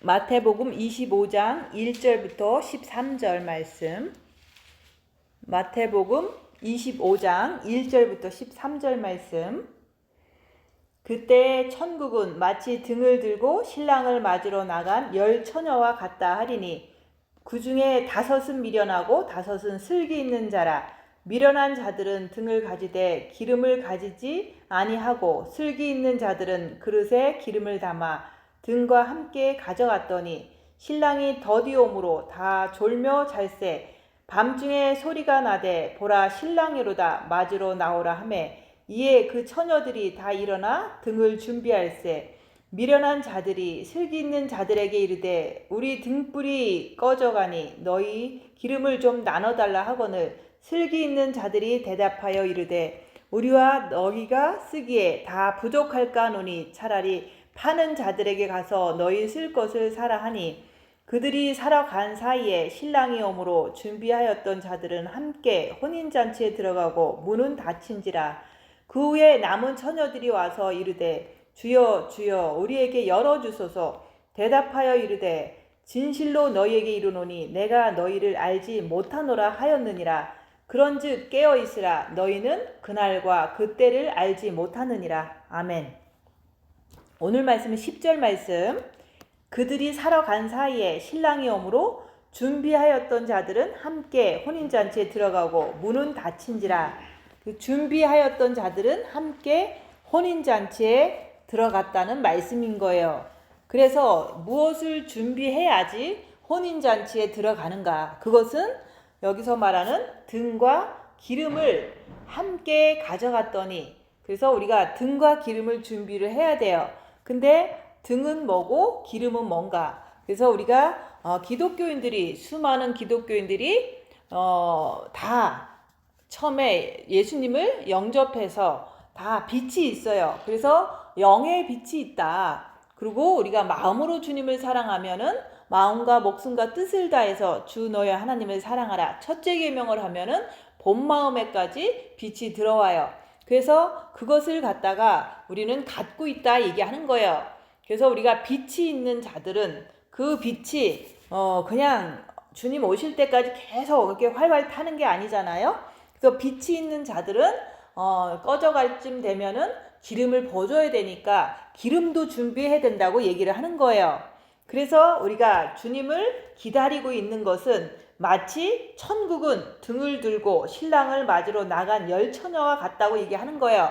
마태복음 25장 1절부터 13절 말씀. 마태복음 25장 1절부터 13절 말씀. 그때 천국은 마치 등을 들고 신랑을 맞으러 나간 10처녀와 같다 하리니 그 중에 5은 미련하고 5은 슬기 있는 자라. 미련한 자들은 등을 가지되 기름을 가지지 아니하고 슬기 있는 자들은 그릇에 기름을 담아 등과 함께 가져갔더니 신랑이 더디 오므로 다 졸며 잘세. 밤중에 소리가 나되 보라 신랑이로다 맞으러 나오라 하매 이에 그 처녀들이 다 일어나 등을 준비할세. 미련한 자들이 슬기 있는 자들에게 이르되 우리 등불이 꺼져가니 너희 기름을 좀 나눠달라 하거늘 슬기 있는 자들이 대답하여 이르되 우리와 너희가 쓰기에 다 부족할까 하노니 차라리 파는 자들에게 가서 너희 쓸 것을 사라 하니 그들이 사러 간 사이에 신랑이 오므로 준비하였던 자들은 함께 혼인잔치에 들어가고 문은 닫힌지라. 그 후에 남은 처녀들이 와서 이르되 주여 주여 우리에게 열어주소서. 대답하여 이르되 진실로 너희에게 이르노니 내가 너희를 알지 못하노라 하였느니라. 그런즉 깨어있으라. 너희는 그날과 그때를 알지 못하느니라. 아멘. 오늘 말씀은 10절 말씀. 그들이 사러 간 사이에 신랑이 오므로 준비하였던 자들은 함께 혼인잔치에 들어가고 문은 닫힌지라. 그 준비하였던 자들은 함께 혼인잔치에 들어갔다는 말씀인 거예요. 그래서 무엇을 준비해야지 혼인잔치에 들어가는가? 그것은 여기서 말하는 등과 기름을 함께 가져갔더니, 그래서 우리가 등과 기름을 준비를 해야 돼요. 근데 등은 뭐고 기름은 뭔가? 그래서 우리가 기독교인들이, 수많은 기독교인들이 다 처음에 예수님을 영접해서 다 빛이 있어요. 그래서 영의 빛이 있다. 그리고 우리가 마음으로 주님을 사랑하면은 마음과 목숨과 뜻을 다해서 주 너의 하나님을 사랑하라. 첫째 계명을 하면은 본 마음에까지 빛이 들어와요. 그래서 그것을 갖다가 우리는 갖고 있다 얘기하는 거예요. 그래서 우리가 빛이 있는 자들은 그 빛이 그냥 주님 오실 때까지 계속 이렇게 활활 타는 게 아니잖아요. 그래서 빛이 있는 자들은 꺼져갈 쯤 되면은 기름을 부어줘야 되니까 기름도 준비해야 된다고 얘기를 하는 거예요. 그래서 우리가 주님을 기다리고 있는 것은 마치 천국은 등을 들고 신랑을 맞으러 나간 10처녀와 같다고 얘기하는 거예요.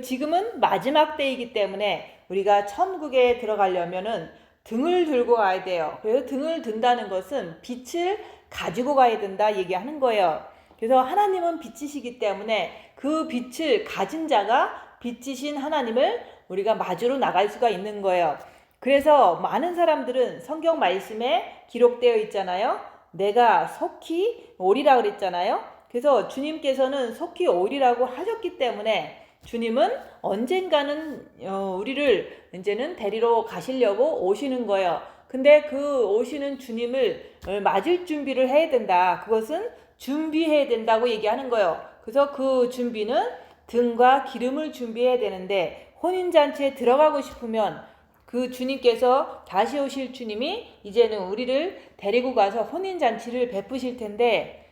지금은 마지막 때이기 때문에 우리가 천국에 들어가려면은 등을 들고 가야 돼요. 그래서 등을 든다는 것은 빛을 가지고 가야 된다 얘기하는 거예요. 그래서 하나님은 빛이시기 때문에 그 빛을 가진 자가 빛이신 하나님을 우리가 맞으러 나갈 수가 있는 거예요. 그래서 많은 사람들은 성경 말씀에 기록되어 있잖아요. 내가 속히 오리라 그랬잖아요. 그래서 주님께서는 속히 오리라고 하셨기 때문에 주님은 언젠가는 우리를 이제는 데리러 가시려고 오시는 거예요. 근데 그 오시는 주님을 맞을 준비를 해야 된다. 그것은 준비해야 된다고 얘기하는 거예요. 그래서 그 준비는 등과 기름을 준비해야 되는데, 혼인잔치에 들어가고 싶으면 그 주님께서 다시 오실 주님이 이제는 우리를 데리고 가서 혼인잔치를 베푸실 텐데,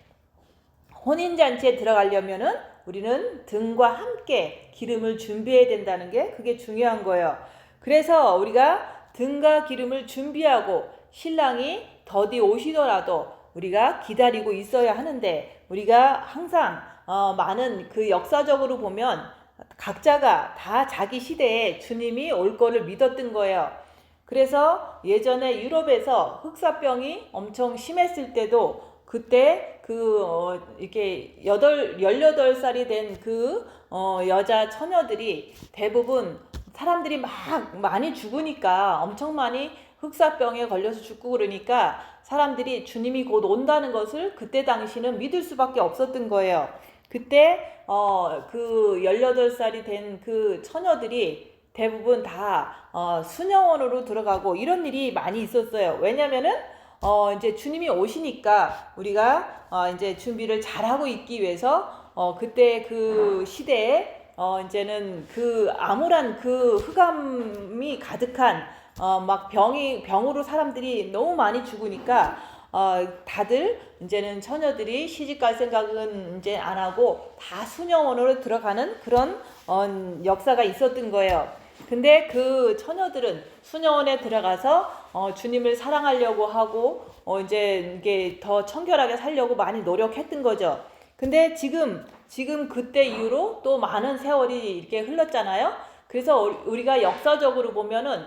혼인잔치에 들어가려면은 우리는 등과 함께 기름을 준비해야 된다는 게 그게 중요한 거예요. 그래서 우리가 등과 기름을 준비하고 신랑이 더디 오시더라도 우리가 기다리고 있어야 하는데, 우리가 항상 많은 그 역사적으로 보면 각자가 다 자기 시대에 주님이 올 거를 믿었던 거예요. 그래서 예전에 유럽에서 흑사병이 엄청 심했을 때도 그때 이렇게 18살이 된 여자 처녀들이 대부분 사람들이 많이 죽으니까, 엄청 많이 흑사병에 걸려서 죽고 그러니까 사람들이 주님이 곧 온다는 것을 그때 당시는 믿을 수밖에 없었던 거예요. 그때 그 18살이 된 그 처녀들이 대부분 다 수녀원으로 들어가고 이런 일이 많이 있었어요. 왜냐면은 이제 주님이 오시니까 우리가 이제 준비를 잘하고 있기 위해서 그때 그 시대에 이제는 그 암울한 그 흑암이 가득한 막 병으로 사람들이 너무 많이 죽으니까 다들 이제는 처녀들이 시집갈 생각은 이제 안 하고 다 수녀원으로 들어가는 그런 역사가 있었던 거예요. 근데 그 처녀들은 수녀원에 들어가서 주님을 사랑하려고 하고 이제 이게 더 청결하게 살려고 많이 노력했던 거죠. 근데 지금 그때 이후로 또 많은 세월이 이렇게 흘렀잖아요. 그래서 우리가 역사적으로 보면은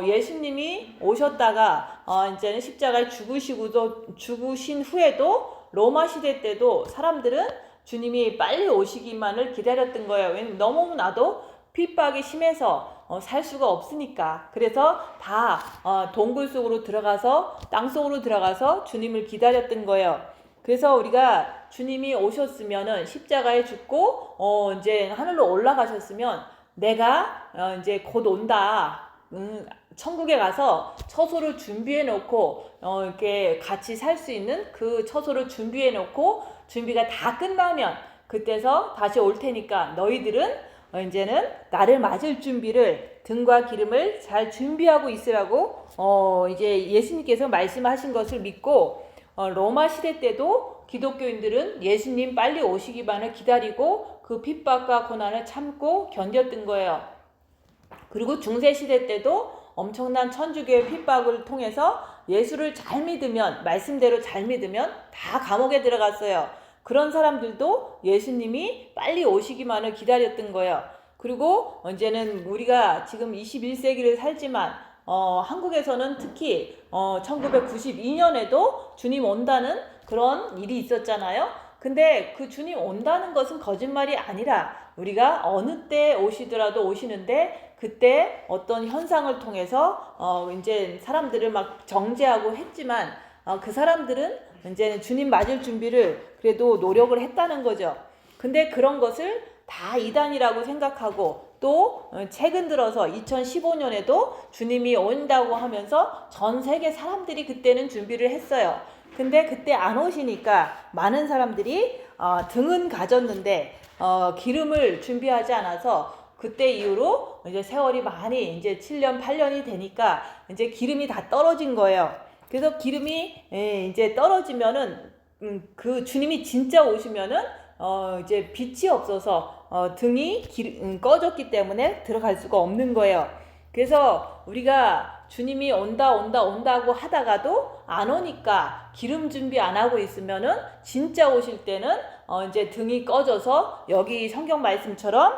예수님이 오셨다가 이제는 십자가에 죽으신 후에도 로마 시대 때도 사람들은 주님이 빨리 오시기만을 기다렸던 거예요. 왜냐면 너무나도 핍박이 심해서 살 수가 없으니까. 그래서 다 동굴 속으로 들어가서 땅 속으로 들어가서 주님을 기다렸던 거예요. 그래서 우리가 주님이 오셨으면은 십자가에 죽고 이제 하늘로 올라가셨으면 내가 이제 곧 온다. 천국에 가서 처소를 준비해 놓고 이렇게 같이 살 수 있는 그 처소를 준비해 놓고 준비가 다 끝나면 그때서 다시 올 테니까 너희들은 이제는 나를 맞을 준비를 등과 기름을 잘 준비하고 있으라고 이제 예수님께서 말씀하신 것을 믿고 로마 시대 때도 기독교인들은 예수님 빨리 오시기만을 기다리고 그 핍박과 고난을 참고 견뎠던 거예요. 그리고 중세시대 때도 엄청난 천주교의 핍박을 통해서 예수를 잘 믿으면, 말씀대로 잘 믿으면 다 감옥에 들어갔어요. 그런 사람들도 예수님이 빨리 오시기만을 기다렸던 거예요. 그리고 이제는 우리가 지금 21세기를 살지만 한국에서는 특히 1992년에도 주님 온다는 그런 일이 있었잖아요. 근데 그 주님 온다는 것은 거짓말이 아니라 우리가 어느 때 오시더라도 오시는데 그때 어떤 현상을 통해서 이제 사람들을 막 정죄하고 했지만 그 사람들은 이제는 주님 맞을 준비를 그래도 노력을 했다는 거죠. 근데 그런 것을 다 이단이라고 생각하고 또 최근 들어서 2015년에도 주님이 온다고 하면서 전 세계 사람들이 그때는 준비를 했어요. 근데 그때 안 오시니까 많은 사람들이 등은 가졌는데 기름을 준비하지 않아서 그때 이후로 이제 세월이 많이 이제 7년, 8년이 되니까 이제 기름이 다 떨어진 거예요. 그래서 기름이 이제 떨어지면은 그 주님이 진짜 오시면은 이제 빛이 없어서 등이 꺼졌기 때문에 들어갈 수가 없는 거예요. 그래서 우리가 주님이 온다고 하다가도 안 오니까 기름 준비 안 하고 있으면은 진짜 오실 때는 이제 등이 꺼져서 여기 성경 말씀처럼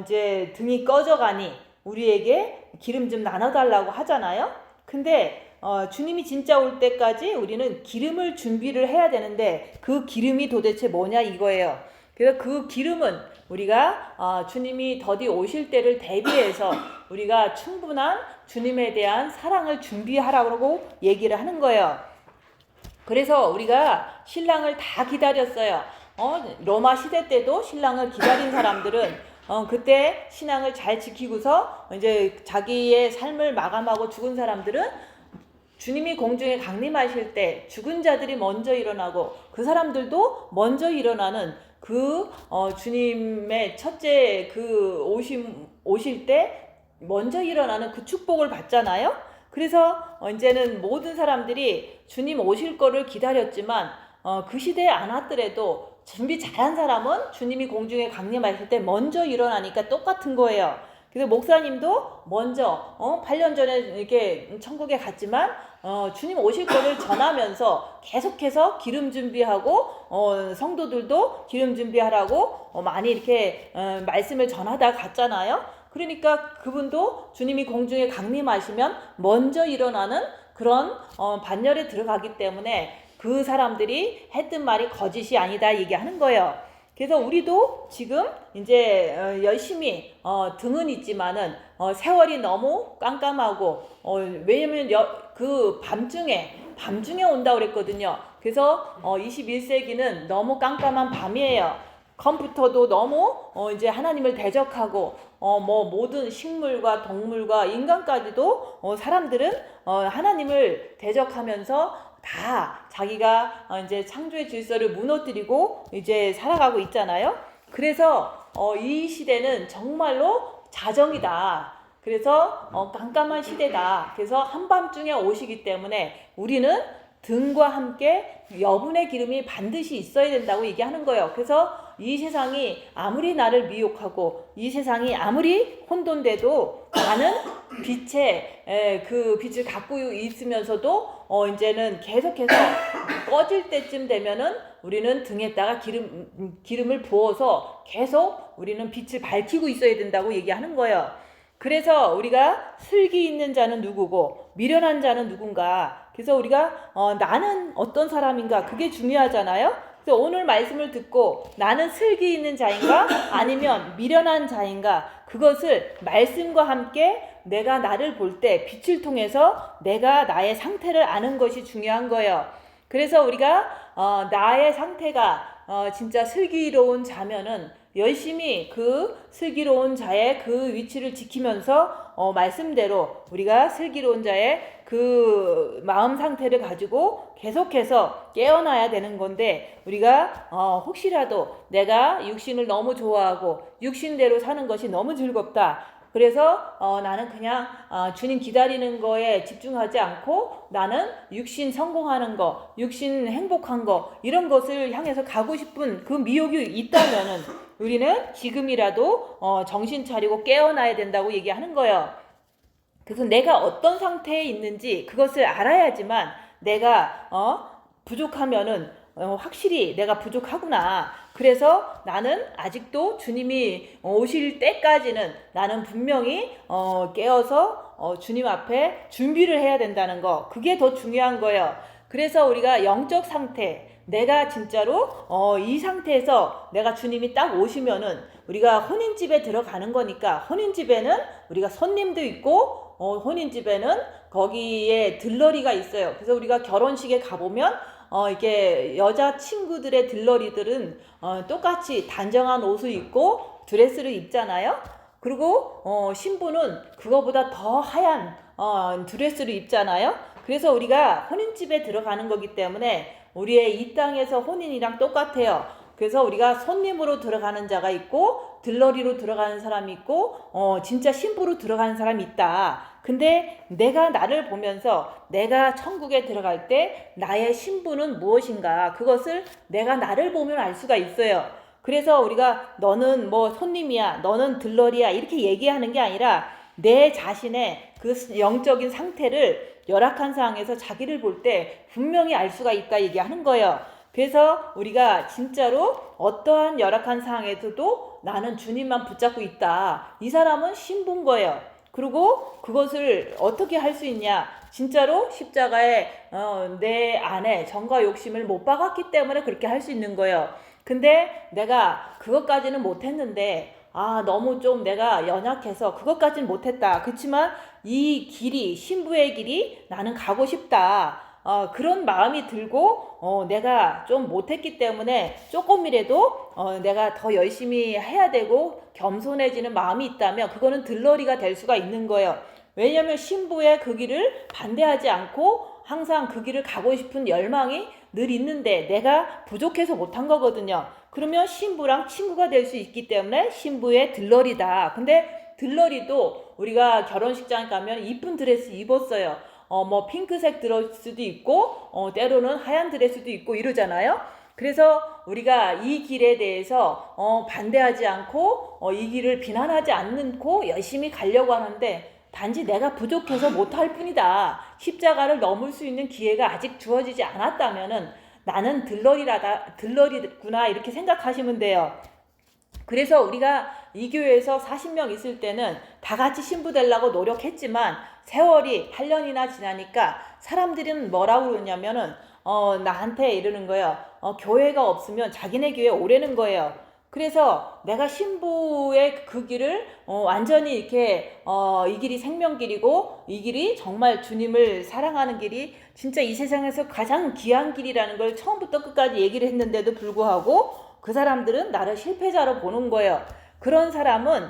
이제 등이 꺼져가니 우리에게 기름 좀 나눠달라고 하잖아요. 근데 주님이 진짜 올 때까지 우리는 기름을 준비를 해야 되는데 그 기름이 도대체 뭐냐 이거예요. 그래서 그 기름은 우리가 주님이 더디 오실 때를 대비해서 우리가 충분한 주님에 대한 사랑을 준비하라고 얘기를 하는 거예요. 그래서 우리가 신랑을 다 기다렸어요. 로마 시대 때도 신랑을 기다린 사람들은 그때 신앙을 잘 지키고서 이제 자기의 삶을 마감하고 죽은 사람들은 주님이 공중에 강림하실 때 죽은 자들이 먼저 일어나고 그 사람들도 먼저 일어나는 그 주님의 첫째 그 오실 때 먼저 일어나는 그 축복을 받잖아요. 그래서 이제는 모든 사람들이 주님 오실 거를 기다렸지만 그 시대에 안 왔더라도 준비 잘한 사람은 주님이 공중에 강림하실 때 먼저 일어나니까 똑같은 거예요. 그래서 목사님도 먼저 8년 전에 이렇게 천국에 갔지만 주님 오실 거를 전하면서 계속해서 기름 준비하고 성도들도 기름 준비하라고 많이 이렇게 말씀을 전하다 갔잖아요. 그러니까 그분도 주님이 공중에 강림하시면 먼저 일어나는 그런 반열에 들어가기 때문에 그 사람들이 했던 말이 거짓이 아니다 얘기하는 거예요. 그래서 우리도 지금 이제 열심히 등은 있지만은 세월이 너무 깜깜하고 왜냐면 그 밤중에 온다고 그랬거든요. 그래서 21세기는 너무 깜깜한 밤이에요. 컴퓨터도 너무 이제 하나님을 대적하고 모든 식물과 동물과 인간까지도 사람들은 하나님을 대적하면서 다 자기가 이제 창조의 질서를 무너뜨리고 이제 살아가고 있잖아요. 그래서 이 시대는 정말로 자정이다. 그래서 깜깜한 시대다. 그래서 한밤중에 오시기 때문에 우리는 등과 함께 여분의 기름이 반드시 있어야 된다고 얘기하는 거예요. 그래서 이 세상이 아무리 나를 미혹하고 이 세상이 아무리 혼돈돼도 나는 그 빛을 갖고 있으면서도 이제는 계속해서 꺼질 때쯤 되면은 우리는 등에다가 기름을 부어서 계속 우리는 빛을 밝히고 있어야 된다고 얘기하는 거예요. 그래서 우리가 슬기 있는 자는 누구고 미련한 자는 누군가. 그래서 우리가 나는 어떤 사람인가, 그게 중요하잖아요. 그래서 오늘 말씀을 듣고 나는 슬기 있는 자인가 아니면 미련한 자인가, 그것을 말씀과 함께 내가 나를 볼 때 빛을 통해서 내가 나의 상태를 아는 것이 중요한 거예요. 그래서 우리가 나의 상태가 진짜 슬기로운 자면은 열심히 그 슬기로운 자의 그 위치를 지키면서 말씀대로 우리가 슬기로운 자의 그 마음 상태를 가지고 계속해서 깨어나야 되는 건데, 우리가 혹시라도 내가 육신을 너무 좋아하고 육신대로 사는 것이 너무 즐겁다, 그래서 나는 그냥 주님 기다리는 거에 집중하지 않고 나는 육신 성공하는 거, 육신 행복한 거, 이런 것을 향해서 가고 싶은 그 미혹이 있다면은 우리는 지금이라도 정신 차리고 깨어나야 된다고 얘기하는 거예요. 그래서 내가 어떤 상태에 있는지 그것을 알아야지만 내가 부족하면은 확실히 내가 부족하구나. 그래서 나는 아직도 주님이 오실 때까지는 나는 분명히 깨어서 주님 앞에 준비를 해야 된다는 거, 그게 더 중요한 거예요. 그래서 우리가 영적 상태, 내가 진짜로 이 상태에서 내가 주님이 딱 오시면은 우리가 혼인집에 들어가는 거니까, 혼인집에는 우리가 손님도 있고 혼인집에는 거기에 들러리가 있어요. 그래서 우리가 결혼식에 가보면 이게 여자 친구들의 들러리들은 똑같이 단정한 옷을 입고 드레스를 입잖아요. 그리고 신부는 그거보다 더 하얀 드레스를 입잖아요. 그래서 우리가 혼인집에 들어가는 거기 때문에 우리의 이 땅에서 혼인이랑 똑같아요. 그래서 우리가 손님으로 들어가는 자가 있고 들러리로 들어가는 사람이 있고 진짜 신부로 들어가는 사람이 있다. 근데 내가 나를 보면서 내가 천국에 들어갈 때 나의 신부는 무엇인가, 그것을 내가 나를 보면 알 수가 있어요. 그래서 우리가 너는 뭐 손님이야, 너는 들러리야, 이렇게 얘기하는 게 아니라 내 자신의 그 영적인 상태를 열악한 상황에서 자기를 볼 때 분명히 알 수가 있다 얘기하는 거예요. 그래서 우리가 진짜로 어떠한 열악한 상황에서도 나는 주님만 붙잡고 있다, 이 사람은 신부인 거예요. 그리고 그것을 어떻게 할 수 있냐, 진짜로 십자가에 내 안에 정과 욕심을 못 박았기 때문에 그렇게 할 수 있는 거예요. 근데 내가 그것까지는 못했는데 너무 좀 내가 연약해서 그것까지는 못했다. 그렇지만 이 길이, 신부의 길이 나는 가고 싶다, 그런 마음이 들고 내가 좀 못했기 때문에 조금이라도 내가 더 열심히 해야 되고 겸손해지는 마음이 있다면 그거는 들러리가 될 수가 있는 거예요. 왜냐하면 신부의 그 길을 반대하지 않고 항상 그 길을 가고 싶은 열망이 늘 있는데 내가 부족해서 못한 거거든요. 그러면 신부랑 친구가 될 수 있기 때문에 신부의 들러리다. 근데 들러리도 우리가 결혼식장 가면 이쁜 드레스 입었어요. 뭐 핑크색 드레스도 있고 때로는 하얀 드레스도 있고 이러잖아요. 그래서 우리가 이 길에 대해서 반대하지 않고 이 길을 비난하지 않고 열심히 가려고 하는데 단지 내가 부족해서 못할 뿐이다, 십자가를 넘을 수 있는 기회가 아직 주어지지 않았다면은 나는 들러리구나, 이렇게 생각하시면 돼요. 그래서 우리가 이 교회에서 40명 있을 때는 다 같이 신부 되려고 노력했지만 세월이 8년이나 지나니까 사람들은 뭐라고 그러냐면은 나한테 이러는 거예요. 교회가 없으면 자기네 교회 오라는 거예요. 그래서 내가 신부의 그 길을 완전히 이렇게 이 길이 생명길이고 이 길이 정말 주님을 사랑하는 길이 진짜 이 세상에서 가장 귀한 길이라는 걸 처음부터 끝까지 얘기를 했는데도 불구하고 그 사람들은 나를 실패자로 보는 거예요. 그런 사람은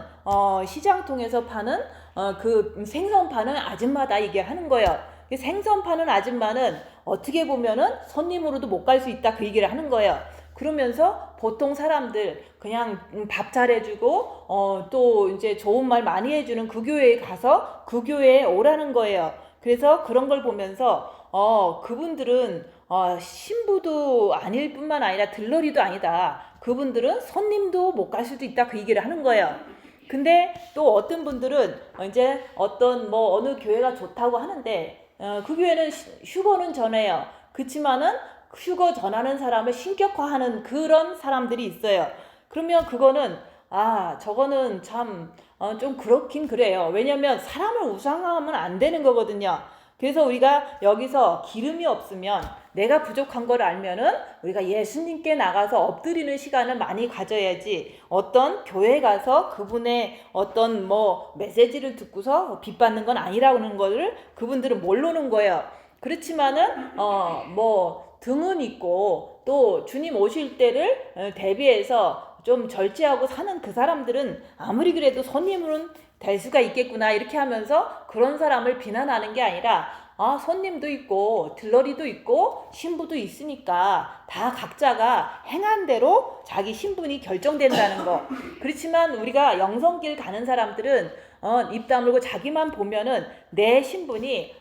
시장 통해서 파는 그 생선 파는 아줌마다 얘기하는 거예요. 생선 파는 아줌마는 어떻게 보면은 손님으로도 못 갈 수 있다, 그 얘기를 하는 거예요. 그러면서 보통 사람들 그냥 밥 잘해주고 또 이제 좋은 말 많이 해주는 그 교회에 가서 그 교회에 오라는 거예요. 그래서 그런 걸 보면서 그분들은 신부도 아닐 뿐만 아니라 들러리도 아니다. 그분들은 손님도 못 갈 수도 있다. 그 얘기를 하는 거예요. 근데 또 어떤 분들은 이제 어떤 뭐 어느 교회가 좋다고 하는데 그 교회는 휴거는 전해요. 그렇지만은 휴거 전하는 사람을 신격화하는 그런 사람들이 있어요. 그러면 그거는 저거는 참 좀 그렇긴 그래요. 왜냐면 사람을 우상하면 안 되는 거거든요. 그래서 우리가 여기서 기름이 없으면 내가 부족한 걸 알면은 우리가 예수님께 나가서 엎드리는 시간을 많이 가져야지 어떤 교회 가서 그분의 어떤 뭐 메시지를 듣고서 빚받는 건 아니라는 거를 그분들은 모르는 거예요. 그렇지만은 뭐 등은 있고 또 주님 오실 때를 대비해서 좀 절제하고 사는 그 사람들은 아무리 그래도 손님은 될 수가 있겠구나 이렇게 하면서 그런 사람을 비난하는 게 아니라 손님도 있고 들러리도 있고 신부도 있으니까 다 각자가 행한 대로 자기 신분이 결정된다는 거. 그렇지만 우리가 영성길 가는 사람들은 입 다물고 자기만 보면은 내 신분이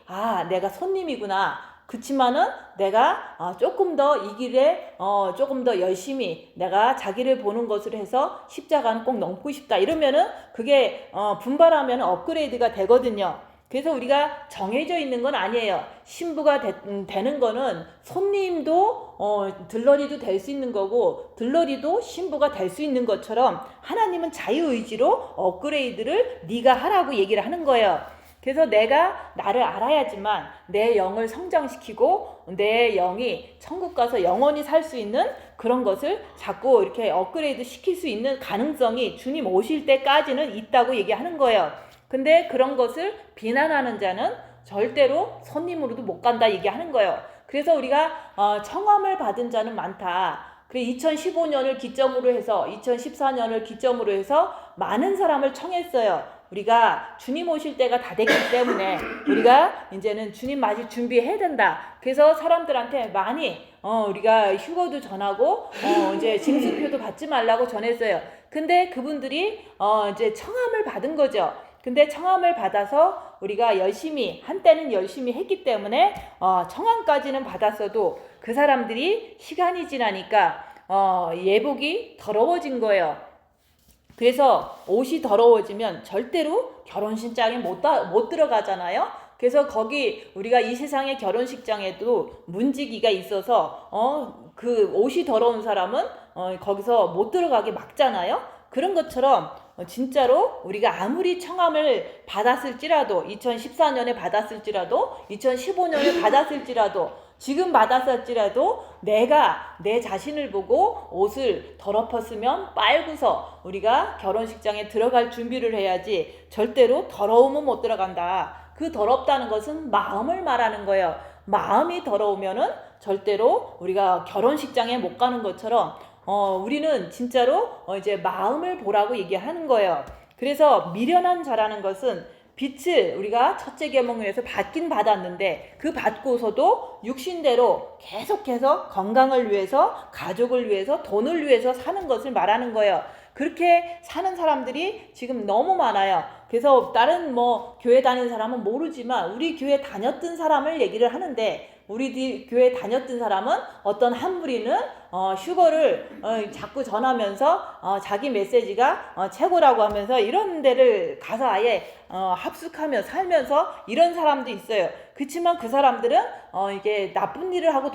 내가 손님이구나. 그렇지만은 내가 조금 더 이 길에 조금 더 열심히 내가 자기를 보는 것을 해서 십자가는 꼭 넘고 싶다 이러면은 그게 분발하면 업그레이드가 되거든요. 그래서 우리가 정해져 있는 건 아니에요. 신부가 되는 거는 손님도 들러리도 될 수 있는 거고 들러리도 신부가 될 수 있는 것처럼 하나님은 자유의지로 업그레이드를 네가 하라고 얘기를 하는 거예요. 그래서 내가 나를 알아야지만 내 영을 성장시키고 내 영이 천국 가서 영원히 살 수 있는 그런 것을 자꾸 이렇게 업그레이드 시킬 수 있는 가능성이 주님 오실 때까지는 있다고 얘기하는 거예요. 근데 그런 것을 비난하는 자는 절대로 손님으로도 못 간다 얘기하는 거예요. 그래서 우리가 청함을 받은 자는 많다. 그래 2015년을 기점으로 해서 2014년을 기점으로 해서 많은 사람을 청했어요. 우리가 주님 오실 때가 다 됐기 때문에 우리가 이제는 주님 맞을 준비해야 된다. 그래서 사람들한테 많이 우리가 휴거도 전하고 이제 징수표도 받지 말라고 전했어요. 근데 그분들이 이제 청함을 받은 거죠. 근데 청함을 받아서 우리가 열심히 한때는 열심히 했기 때문에 청함까지는 받았어도 그 사람들이 시간이 지나니까 예복이 더러워진 거예요. 그래서 옷이 더러워지면 절대로 결혼식장에 못 들어가잖아요. 그래서 거기 우리가 이 세상의 결혼식장에도 문지기가 있어서 그 옷이 더러운 사람은 거기서 못 들어가게 막잖아요. 그런 것처럼 진짜로 우리가 아무리 청함을 받았을지라도 2014년에 받았을지라도 2015년에 받았을지라도 지금 받았을지라도 내가 내 자신을 보고 옷을 더럽혔으면 빨고서 우리가 결혼식장에 들어갈 준비를 해야지 절대로 더러우면 못 들어간다. 그 더럽다는 것은 마음을 말하는 거예요. 마음이 더러우면은 절대로 우리가 결혼식장에 못 가는 것처럼 우리는 진짜로 이제 마음을 보라고 얘기하는 거예요. 그래서 미련한 자라는 것은 빛을 우리가 첫째 계명에서 받긴 받았는데 그 받고서도 육신대로 계속해서 건강을 위해서 가족을 위해서 돈을 위해서 사는 것을 말하는 거예요. 그렇게 사는 사람들이 지금 너무 많아요. 그래서 다른 뭐 교회 다니는 사람은 모르지만 우리 교회 다녔던 사람을 얘기를 하는데 우리 교회 다녔던 사람은 어떤 한 무리는 휴거를 자꾸 전하면서 자기 메시지가 최고라고 하면서 이런 데를 가서 아예 합숙하며 살면서 이런 사람도 있어요. 그렇지만 그 사람들은 이게 나쁜 일을 하고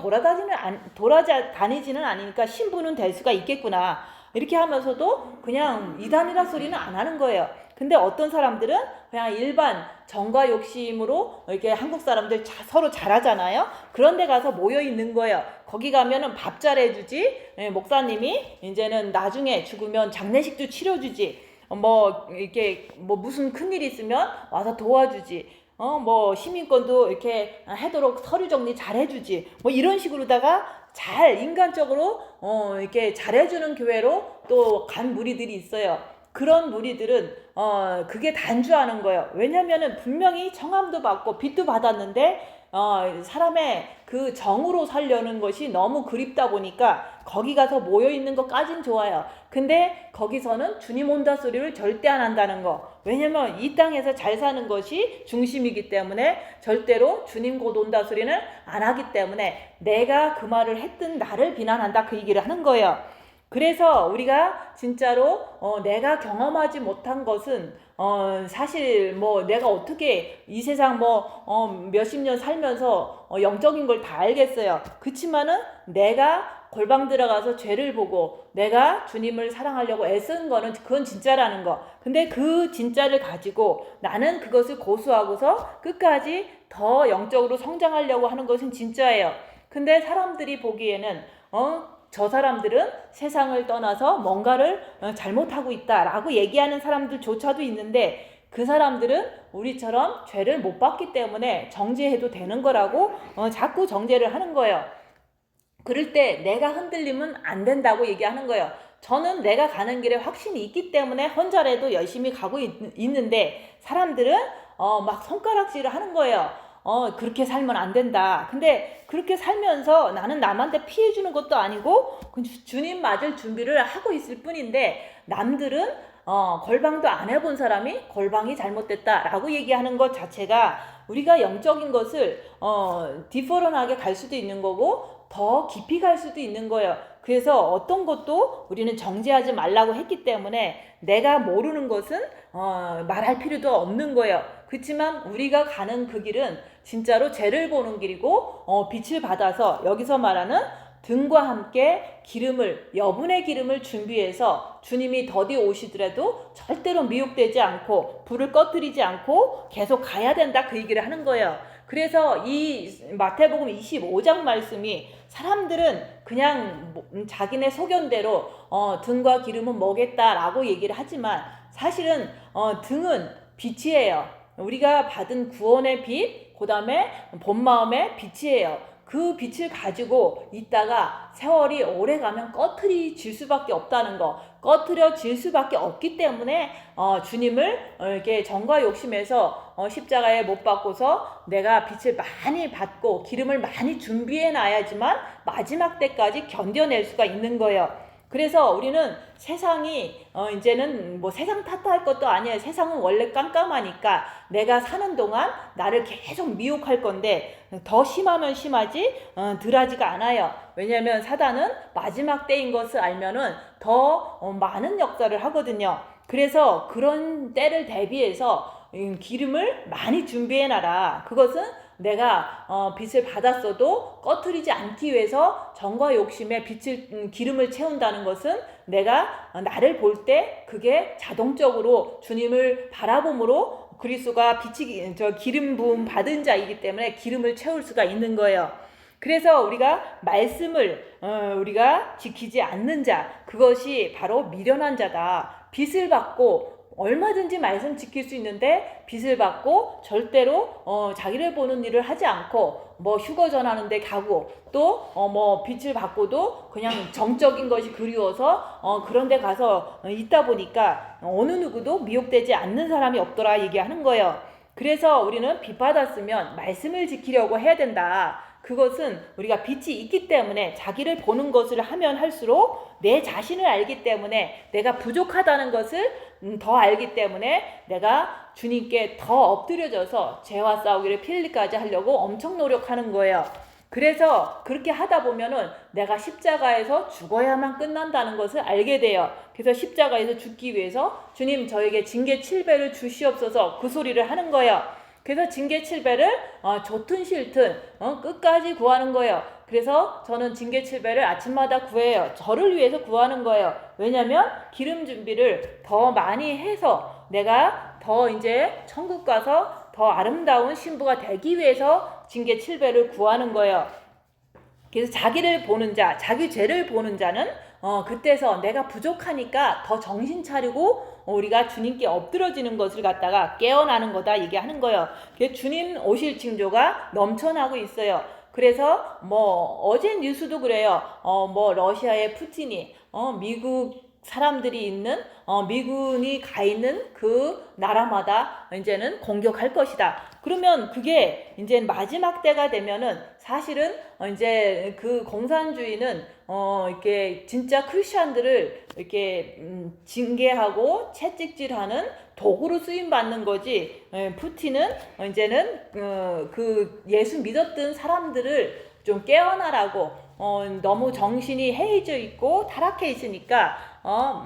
돌아다니지는 않으니까 신부는 될 수가 있겠구나 이렇게 하면서도 그냥 이단이라 소리는 안 하는 거예요. 근데 어떤 사람들은 그냥 일반 정과 욕심으로 이렇게 한국 사람들 서로 잘하잖아요. 그런 데 가서 모여 있는 거예요. 거기 가면은 밥 잘해주지, 목사님이 이제는 나중에 죽으면 장례식도 치러주지, 뭐 이렇게 뭐 무슨 큰일 있으면 와서 도와주지, 뭐 시민권도 이렇게 하도록 서류 정리 잘 해주지, 뭐 이런 식으로다가 잘 인간적으로 이렇게 잘해주는 교회로 또 간 무리들이 있어요. 그런 무리들은 그게 단주하는 거예요. 왜냐면은 분명히 청함도 받고 빚도 받았는데 사람의 그 정으로 살려는 것이 너무 그립다 보니까 거기 가서 모여 있는 것까진 좋아요. 근데 거기서는 주님 온다 소리를 절대 안 한다는 거. 왜냐면 이 땅에서 잘 사는 것이 중심이기 때문에 절대로 주님 곧 온다 소리는 안 하기 때문에 내가 그 말을 했든 나를 비난한다 그 얘기를 하는 거예요. 그래서 우리가 진짜로 내가 경험하지 못한 것은 사실 뭐 내가 어떻게 이 세상 몇십 년 살면서 영적인 걸 다 알겠어요. 그치만은 내가 골방 들어가서 죄를 보고 내가 주님을 사랑하려고 애쓴 거는 그건 진짜라는 거. 근데 그 진짜를 가지고 나는 그것을 고수하고서 끝까지 더 영적으로 성장하려고 하는 것은 진짜예요. 근데 사람들이 보기에는 저 사람들은 세상을 떠나서 뭔가를 잘못하고 있다라고 얘기하는 사람들조차도 있는데 그 사람들은 우리처럼 죄를 못 받기 때문에 정죄해도 되는 거라고 자꾸 정죄를 하는 거예요. 그럴 때 내가 흔들리면 안 된다고 얘기하는 거예요. 저는 내가 가는 길에 확신이 있기 때문에 혼자라도 열심히 가고 있는데 사람들은 막 손가락질을 하는 거예요. 그렇게 살면 안 된다. 근데 그렇게 살면서 나는 남한테 피해 주는 것도 아니고 주님 맞을 준비를 하고 있을 뿐인데 남들은 골방도 안 해본 사람이 골방이 잘못됐다라고 얘기하는 것 자체가 우리가 영적인 것을 디퍼런하게 갈 수도 있는 거고 더 깊이 갈 수도 있는 거예요. 그래서 어떤 것도 우리는 정죄하지 말라고 했기 때문에 내가 모르는 것은 말할 필요도 없는 거예요. 그렇지만 우리가 가는 그 길은 진짜로 죄를 보는 길이고 빛을 받아서 여기서 말하는 등과 함께 여분의 기름을 준비해서 주님이 더디 오시더라도 절대로 미혹되지 않고 불을 꺼뜨리지 않고 계속 가야 된다 그 얘기를 하는 거예요. 그래서 이 마태복음 25장 말씀이 사람들은 그냥 자기네 소견대로 등과 기름은 뭐겠다라고 얘기를 하지만 사실은 등은 빛이에요. 우리가 받은 구원의 빛, 그 다음에 본 마음의 빛이에요. 그 빛을 가지고 있다가 세월이 오래 가면 꺼트려질 수밖에 없다는 거. 꺼트려질 수밖에 없기 때문에 주님을 이렇게 정과 욕심에서 십자가에 못 박고서 내가 빛을 많이 받고 기름을 많이 준비해 놔야지만 마지막 때까지 견뎌낼 수가 있는 거예요. 그래서 우리는 세상이 이제는 뭐 세상 탓할 것도 아니에요. 세상은 원래 깜깜하니까 내가 사는 동안 나를 계속 미혹할 건데 더 심하면 심하지 덜하지가 않아요. 왜냐하면 사단은 마지막 때인 것을 알면은 더 많은 역사를 하거든요. 그래서 그런 때를 대비해서 기름을 많이 준비해놔라. 그것은 내가 빛을 받았어도 꺼트리지 않기 위해서 정과 욕심에 기름을 채운다는 것은 내가 나를 볼 때 그게 자동적으로 주님을 바라봄으로 그리스도가 기름 부음 받은 자이기 때문에 기름을 채울 수가 있는 거예요. 그래서 우리가 말씀을 우리가 지키지 않는 자, 그것이 바로 미련한 자다. 빚을 받고 얼마든지 말씀 지킬 수 있는데 빚을 받고 절대로 자기를 보는 일을 하지 않고 뭐 휴거 전하는 데 가고 또 뭐 빚을 받고도 그냥 정적인 것이 그리워서 그런 데 가서 있다 보니까 어느 누구도 미혹되지 않는 사람이 없더라 얘기하는 거예요. 그래서 우리는 빚 받았으면 말씀을 지키려고 해야 된다. 그것은 우리가 빛이 있기 때문에 자기를 보는 것을 하면 할수록 내 자신을 알기 때문에 내가 부족하다는 것을 더 알기 때문에 내가 주님께 더 엎드려져서 죄와 싸우기를 필리까지 하려고 엄청 노력하는 거예요. 그래서 그렇게 하다 보면은 내가 십자가에서 죽어야만 끝난다는 것을 알게 돼요. 그래서 십자가에서 죽기 위해서 주님 저에게 징계 7배를 주시옵소서 그 소리를 하는 거예요. 그래서 징계 7배를 좋든 싫든 끝까지 구하는 거예요. 그래서 저는 징계 7배를 아침마다 구해요. 저를 위해서 구하는 거예요. 왜냐면 기름 준비를 더 많이 해서 내가 더 이제 천국 가서 더 아름다운 신부가 되기 위해서 징계 7배를 구하는 거예요. 그래서 자기를 보는 자, 자기 죄를 보는 자는 그때서 내가 부족하니까 더 정신 차리고 우리가 주님께 엎드려지는 것을 갖다가 깨어나는 거다 얘기하는 거예요. 주님 오실 징조가 넘쳐나고 있어요. 그래서 뭐 어제 뉴스도 그래요. 뭐 러시아의 푸틴이 미국 사람들이 있는 미군이 가 있는 그 나라마다 이제는 공격할 것이다. 그러면 그게 이제 마지막 때가 되면은 사실은 이제 그 공산주의는 이렇게 진짜 크리스천들을 이렇게 징계하고 채찍질하는 도구로 쓰임 받는 거지. 푸틴은 이제는 그 예수 믿었던 사람들을 좀 깨어나라고 너무 정신이 해이져 있고 타락해 있으니까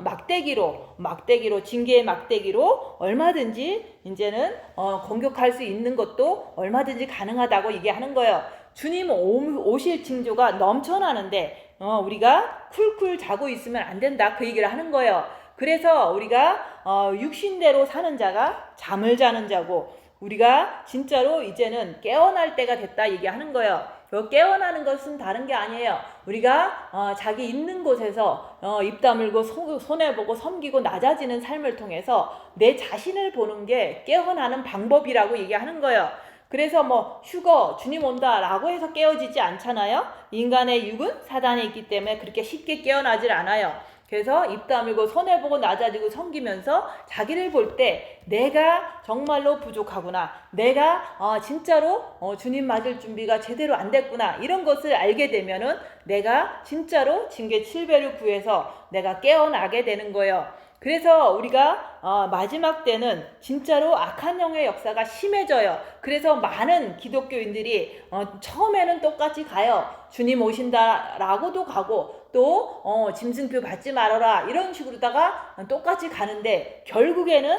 막대기로 징계의 막대기로 얼마든지 이제는 공격할 수 있는 것도 얼마든지 가능하다고 얘기하는 거예요. 주님 오실 징조가 넘쳐나는데 우리가 쿨쿨 자고 있으면 안 된다 그 얘기를 하는 거예요. 그래서 우리가 육신대로 사는 자가 잠을 자는 자고 우리가 진짜로 이제는 깨어날 때가 됐다 얘기하는 거예요. 깨어나는 것은 다른 게 아니에요. 우리가 자기 있는 곳에서 입 다물고 손해보고 섬기고 낮아지는 삶을 통해서 내 자신을 보는 게 깨어나는 방법이라고 얘기하는 거예요. 그래서 뭐 휴거 주님 온다 라고 해서 깨어지지 않잖아요. 인간의 육은 사단에 있기 때문에 그렇게 쉽게 깨어나질 않아요. 그래서 입 다물고 손해보고 낮아지고 섬기면서 자기를 볼 때 내가 정말로 부족하구나, 내가 진짜로 주님 맞을 준비가 제대로 안 됐구나, 이런 것을 알게 되면은 내가 진짜로 징계 7배를 구해서 내가 깨어나게 되는 거예요. 그래서 우리가 마지막 때는 진짜로 악한 영의 역사가 심해져요. 그래서 많은 기독교인들이 처음에는 똑같이 가요. 주님 오신다라고도 가고 또 짐승표 받지 말아라 이런 식으로다가 똑같이 가는데 결국에는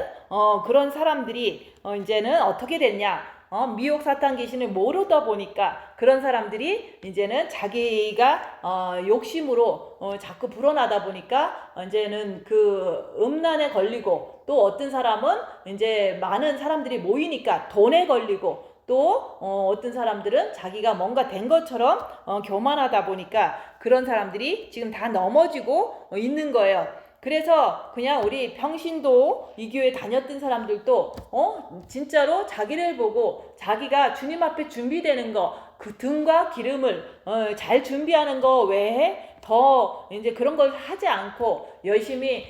그런 사람들이 이제는 어떻게 됐냐, 미혹 사탄 귀신을 모르다 보니까 그런 사람들이 이제는 자기가 욕심으로 자꾸 불어나다 보니까 이제는 그 음란에 걸리고, 또 어떤 사람은 이제 많은 사람들이 모이니까 돈에 걸리고, 또 어떤 사람들은 자기가 뭔가 된 것처럼 교만하다 보니까 그런 사람들이 지금 다 넘어지고 있는 거예요. 그래서 그냥 우리 평신도 이 교회 다녔던 사람들도 진짜로 자기를 보고 자기가 주님 앞에 준비되는 거, 그 등과 기름을 잘 준비하는 거 외에 더 이제 그런 걸 하지 않고 열심히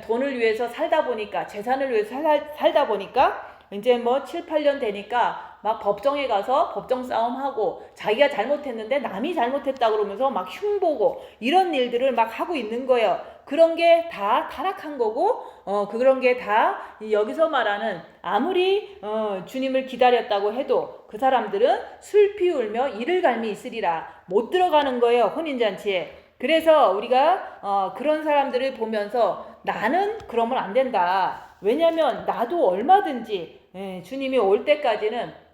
돈을 위해서 살다 보니까, 재산을 위해서 살다 보니까 이제 뭐 7, 8년 되니까 막 법정에 가서 법정 싸움하고 자기가 잘못했는데 남이 잘못했다 그러면서 막 흉보고 이런 일들을 막 하고 있는 거예요. 그런 게 다 타락한 거고 그런 게 다 여기서 말하는 아무리 주님을 기다렸다고 해도 그 사람들은 슬피 울며 이를 갈미 있으리라 못 들어가는 거예요, 혼인잔치에. 그래서 우리가 그런 사람들을 보면서 나는 그러면 안 된다. 왜냐면 나도 얼마든지 주님이 올 때까지는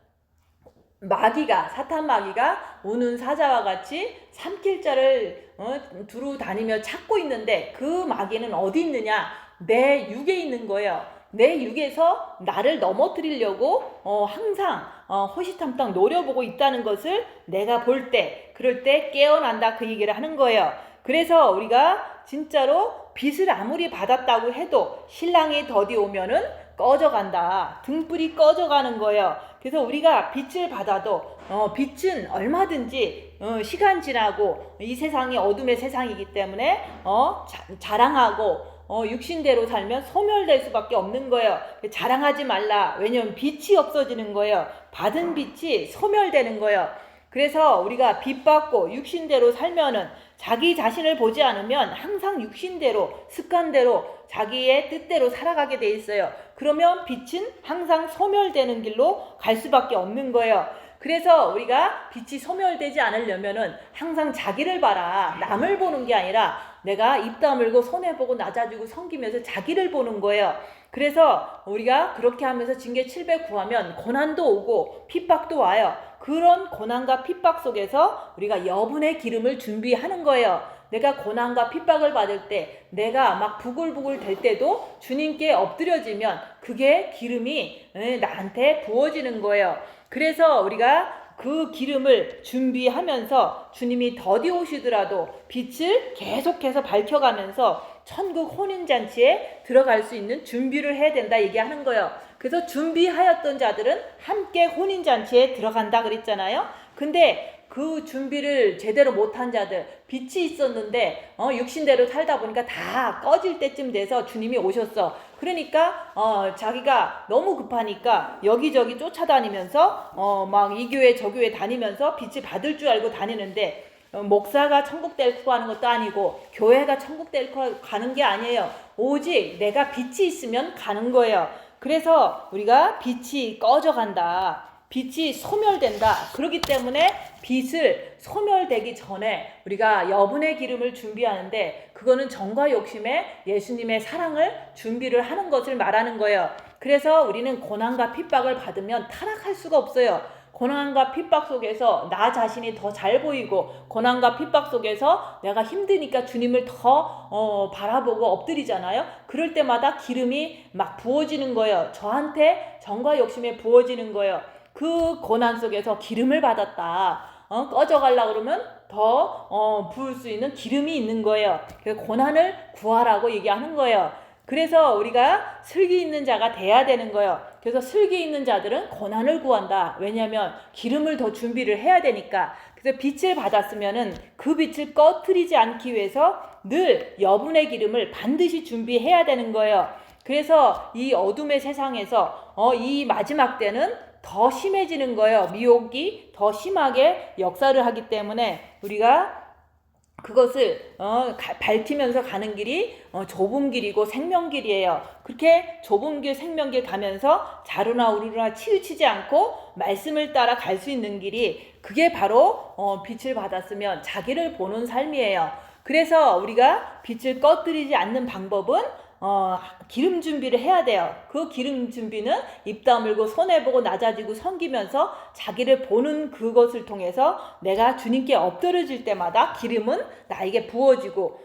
마귀가, 사탄 마귀가 우는 사자와 같이 삼킬 자를 두루 다니며 찾고 있는데 그 마귀는 어디 있느냐? 내 육에 있는 거예요. 내 육에서 나를 넘어뜨리려고 항상 호시탐탐 노려보고 있다는 것을 내가 볼 때, 그럴 때 깨어난다 그 얘기를 하는 거예요. 그래서 우리가 진짜로 빚을 아무리 받았다고 해도 신랑이 더디 오면은 꺼져간다. 등불이 꺼져가는 거예요. 그래서 우리가 빚을 받아도 빚은 얼마든지 시간 지나고 이 세상이 어둠의 세상이기 때문에 자랑하고 육신대로 살면 소멸될 수밖에 없는 거예요. 자랑하지 말라. 왜냐면 빚이 없어지는 거예요. 받은 빚이 소멸되는 거예요. 그래서 우리가 빚 받고 육신대로 살면은 자기 자신을 보지 않으면 항상 육신대로, 습관대로, 자기의 뜻대로 살아가게 돼 있어요. 그러면 빛은 항상 소멸되는 길로 갈 수밖에 없는 거예요. 그래서 우리가 빛이 소멸되지 않으려면은 항상 자기를 봐라. 남을 보는 게 아니라 내가 입 다물고 손해보고 낮아지고 섬기면서 자기를 보는 거예요. 그래서 우리가 그렇게 하면서 징계 700 구하면 고난도 오고 핍박도 와요. 그런 고난과 핍박 속에서 우리가 여분의 기름을 준비하는 거예요. 내가 고난과 핍박을 받을 때, 내가 막 부글부글 될 때도 주님께 엎드려지면 그게 기름이 나한테 부어지는 거예요. 그래서 우리가 그 기름을 준비하면서 주님이 더디 오시더라도 빛을 계속해서 밝혀가면서 천국 혼인잔치에 들어갈 수 있는 준비를 해야 된다 얘기하는 거예요. 그래서 준비하였던 자들은 함께 혼인잔치에 들어간다 그랬잖아요. 근데 그 준비를 제대로 못한 자들, 빛이 있었는데 육신대로 살다 보니까 다 꺼질 때쯤 돼서 주님이 오셨어. 그러니까 자기가 너무 급하니까 여기저기 쫓아다니면서 막 이 교회 저 교회 다니면서 빛을 받을 줄 알고 다니는데 목사가 천국 델고 가는 것도 아니고 교회가 천국 델고 가는 게 아니에요. 오직 내가 빛이 있으면 가는 거예요. 그래서 우리가 빛이 꺼져간다. 빛이 소멸된다. 그렇기 때문에 빛을 소멸되기 전에 우리가 여분의 기름을 준비하는데 그거는 정과 욕심에 예수님의 사랑을 준비를 하는 것을 말하는 거예요. 그래서 우리는 고난과 핍박을 받으면 타락할 수가 없어요. 고난과 핍박 속에서 나 자신이 더 잘 보이고 고난과 핍박 속에서 내가 힘드니까 주님을 더 바라보고 엎드리잖아요. 그럴 때마다 기름이 막 부어지는 거예요. 저한테 정과 욕심에 부어지는 거예요. 그 고난 속에서 기름을 받았다. 꺼져가려고 그러면 더 부을 수 있는 기름이 있는 거예요. 그래서 고난을 구하라고 얘기하는 거예요. 그래서 우리가 슬기 있는 자가 돼야 되는 거예요. 그래서 슬기 있는 자들은 고난을 구한다. 왜냐하면 기름을 더 준비를 해야 되니까. 그래서 빛을 받았으면은 그 빛을 꺼트리지 않기 위해서 늘 여분의 기름을 반드시 준비해야 되는 거예요. 그래서 이 어둠의 세상에서 이 마지막 때는 더 심해지는 거예요. 미혹이 더 심하게 역사를 하기 때문에 우리가 그것을 밝히면서 가는 길이 좁은 길이고 생명길이에요. 그렇게 좁은 길 생명길 가면서 자루나 우루나 치우치지 않고 말씀을 따라 갈 수 있는 길이 그게 바로 빛을 받았으면 자기를 보는 삶이에요. 그래서 우리가 빛을 꺼뜨리지 않는 방법은 기름 준비를 해야 돼요. 그 기름 준비는 입 다물고 손해보고 낮아지고 섬기면서 자기를 보는 그것을 통해서 내가 주님께 엎드려질 때마다 기름은 나에게 부어지고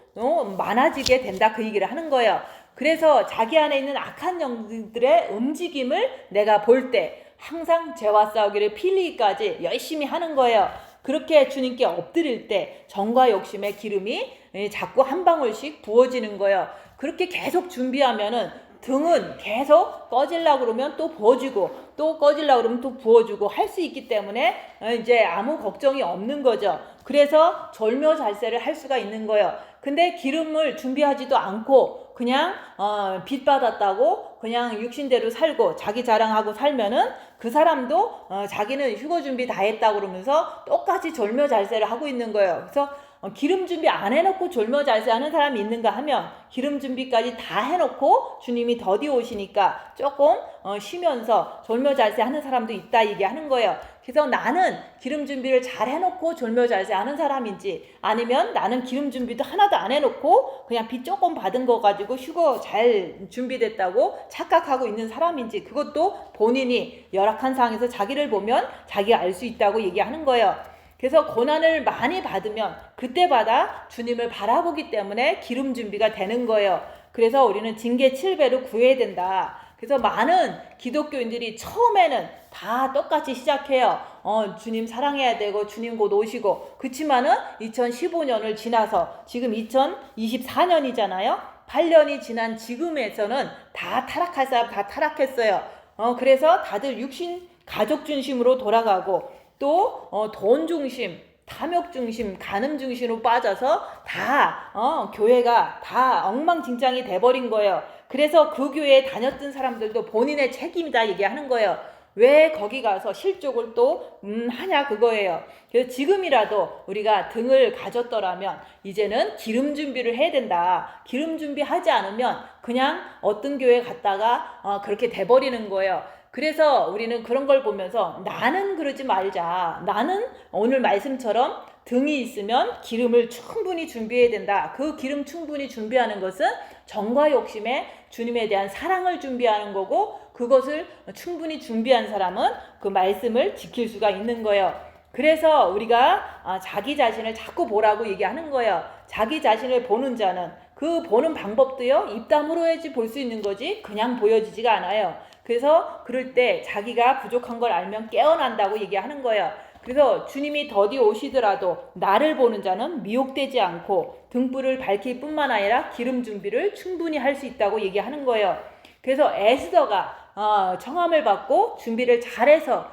많아지게 된다, 그 얘기를 하는 거예요. 그래서 자기 안에 있는 악한 영들의 움직임을 내가 볼 때 항상 죄와 싸우기를 필리기까지 열심히 하는 거예요. 그렇게 주님께 엎드릴 때 정과 욕심의 기름이 자꾸 한 방울씩 부어지는 거예요. 그렇게 계속 준비하면은 등은 계속 꺼지려고 그러면 또 부어주고 또 꺼지려고 그러면 또 부어주고 할 수 있기 때문에 이제 아무 걱정이 없는 거죠. 그래서 절묘잘세를 할 수가 있는 거예요. 근데 기름을 준비하지도 않고 그냥 빚 받았다고 그냥 육신대로 살고 자기 자랑하고 살면은 그 사람도 자기는 휴거 준비 다 했다고 그러면서 똑같이 절묘잘세를 하고 있는 거예요. 그래서 기름 준비 안 해놓고 졸며잘세 하는 사람이 있는가 하면 기름 준비까지 다 해놓고 주님이 더디 오시니까 조금 쉬면서 졸며잘세 하는 사람도 있다 얘기하는 거예요. 그래서 나는 기름 준비를 잘 해놓고 졸며잘세 하는 사람인지 아니면 나는 기름 준비도 하나도 안 해놓고 그냥 빚 조금 받은 거 가지고 휴거 잘 준비됐다고 착각하고 있는 사람인지 그것도 본인이 열악한 상황에서 자기를 보면 자기가 알 수 있다고 얘기하는 거예요. 그래서 고난을 많이 받으면 그때마다 주님을 바라보기 때문에 기름 준비가 되는 거예요. 그래서 우리는 징계 7배로 구해야 된다. 그래서 많은 기독교인들이 처음에는 다 똑같이 시작해요. 주님 사랑해야 되고 주님 곧 오시고. 그치만은 2015년을 지나서 지금 2024년이잖아요. 8년이 지난 지금에서는 다 타락할 사람 다 타락했어요. 그래서 다들 육신 가족 중심으로 돌아가고 또 돈 중심, 탐욕 중심, 간음 중심으로 빠져서 다 교회가 다 엉망진창이 돼버린 거예요. 그래서 그 교회에 다녔던 사람들도 본인의 책임이다 얘기하는 거예요. 왜 거기 가서 실족을 또 하냐 그거예요. 그래서 지금이라도 우리가 등을 가졌더라면 이제는 기름 준비를 해야 된다. 기름 준비하지 않으면 그냥 어떤 교회 갔다가 그렇게 돼버리는 거예요. 그래서 우리는 그런 걸 보면서 나는 그러지 말자. 나는 오늘 말씀처럼 등이 있으면 기름을 충분히 준비해야 된다. 그 기름 충분히 준비하는 것은 정과 욕심에 주님에 대한 사랑을 준비하는 거고 그것을 충분히 준비한 사람은 그 말씀을 지킬 수가 있는 거예요. 그래서 우리가 자기 자신을 자꾸 보라고 얘기하는 거예요. 자기 자신을 보는 자는 그 보는 방법도요. 입 다물어야지 볼 수 있는 거지 그냥 보여지지가 않아요. 그래서 그럴 때 자기가 부족한 걸 알면 깨어난다고 얘기하는 거예요. 그래서 주님이 더디 오시더라도 나를 보는 자는 미혹되지 않고 등불을 밝힐 뿐만 아니라 기름 준비를 충분히 할 수 있다고 얘기하는 거예요. 그래서 에스더가 청함을 받고 준비를 잘해서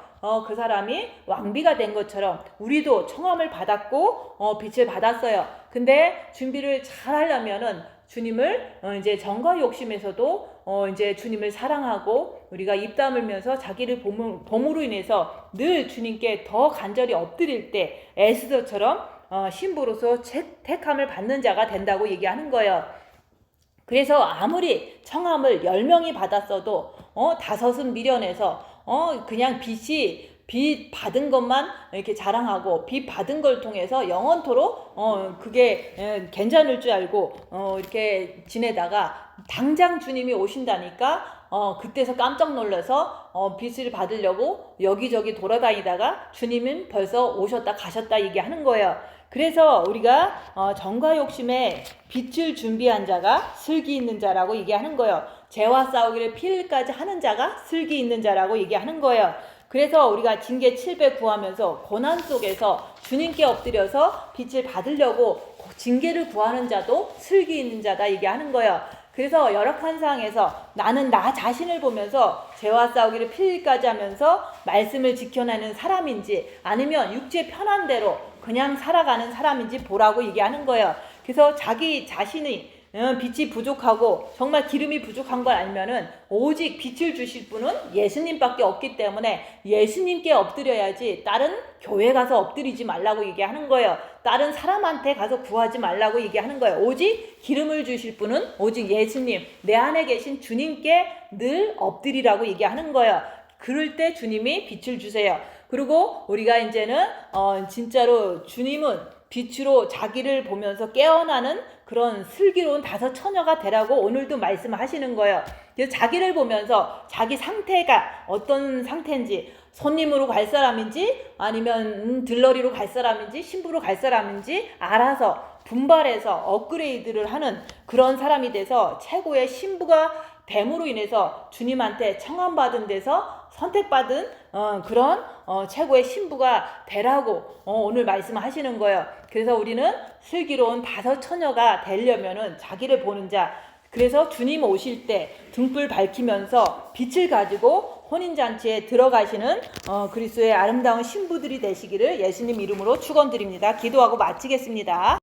그 사람이 왕비가 된 것처럼 우리도 청함을 받았고 빛을 받았어요. 근데 준비를 잘 하려면은 주님을 이제 정과 욕심에서도 이제 주님을 사랑하고 우리가 입 다물면서 자기를 범으로 인해서 늘 주님께 더 간절히 엎드릴 때 에스더처럼 신부로서 택함을 받는 자가 된다고 얘기하는 거예요. 그래서 아무리 청함을 10명이 받았어도 5은 미련해서 그냥 빚 받은 것만 이렇게 자랑하고 빚 받은 걸 통해서 영원토록 그게 괜찮을 줄 알고 이렇게 지내다가 당장 주님이 오신다니까 그때서 깜짝 놀라서 빚을 받으려고 여기저기 돌아다니다가 주님은 벌써 오셨다 가셨다 얘기하는 거예요. 그래서 우리가 정과 욕심에 빚을 준비한 자가 슬기 있는 자라고 얘기하는 거예요. 죄와 싸우기를 필까지 하는 자가 슬기 있는 자라고 얘기하는 거예요. 그래서 우리가 징계 7배 구하면서 고난 속에서 주님께 엎드려서 빚을 받으려고 징계를 구하는 자도 슬기 있는 자다 얘기하는 거예요. 그래서 열악한 상황에서 나는 나 자신을 보면서 죄와 싸우기를 필까지 하면서 말씀을 지켜내는 사람인지 아니면 육체 편한 대로 그냥 살아가는 사람인지 보라고 얘기하는 거예요. 그래서 자기 자신이 빛이 부족하고 정말 기름이 부족한 걸 알면은 오직 빛을 주실 분은 예수님밖에 없기 때문에 예수님께 엎드려야지 다른 교회 가서 엎드리지 말라고 얘기하는 거예요. 다른 사람한테 가서 구하지 말라고 얘기하는 거예요. 오직 기름을 주실 분은 오직 예수님, 내 안에 계신 주님께 늘 엎드리라고 얘기하는 거예요. 그럴 때 주님이 빛을 주세요. 그리고 우리가 이제는 진짜로 주님은 빛으로 자기를 보면서 깨어나는 그런 슬기로운 5 처녀가 되라고 오늘도 말씀하시는 거예요. 그래서 자기를 보면서 자기 상태가 어떤 상태인지, 손님으로 갈 사람인지 아니면 들러리로 갈 사람인지 신부로 갈 사람인지 알아서 분발해서 업그레이드를 하는 그런 사람이 돼서 최고의 신부가 됨으로 인해서 주님한테 청함받은 데서 선택받은 그런 최고의 신부가 되라고 오늘 말씀하시는 거예요. 그래서 우리는 슬기로운 5 처녀가 되려면은 자기를 보는 자, 그래서 주님 오실 때 등불 밝히면서 빛을 가지고 혼인잔치에 들어가시는 그리스도의 아름다운 신부들이 되시기를 예수님 이름으로 축원드립니다. 기도하고 마치겠습니다.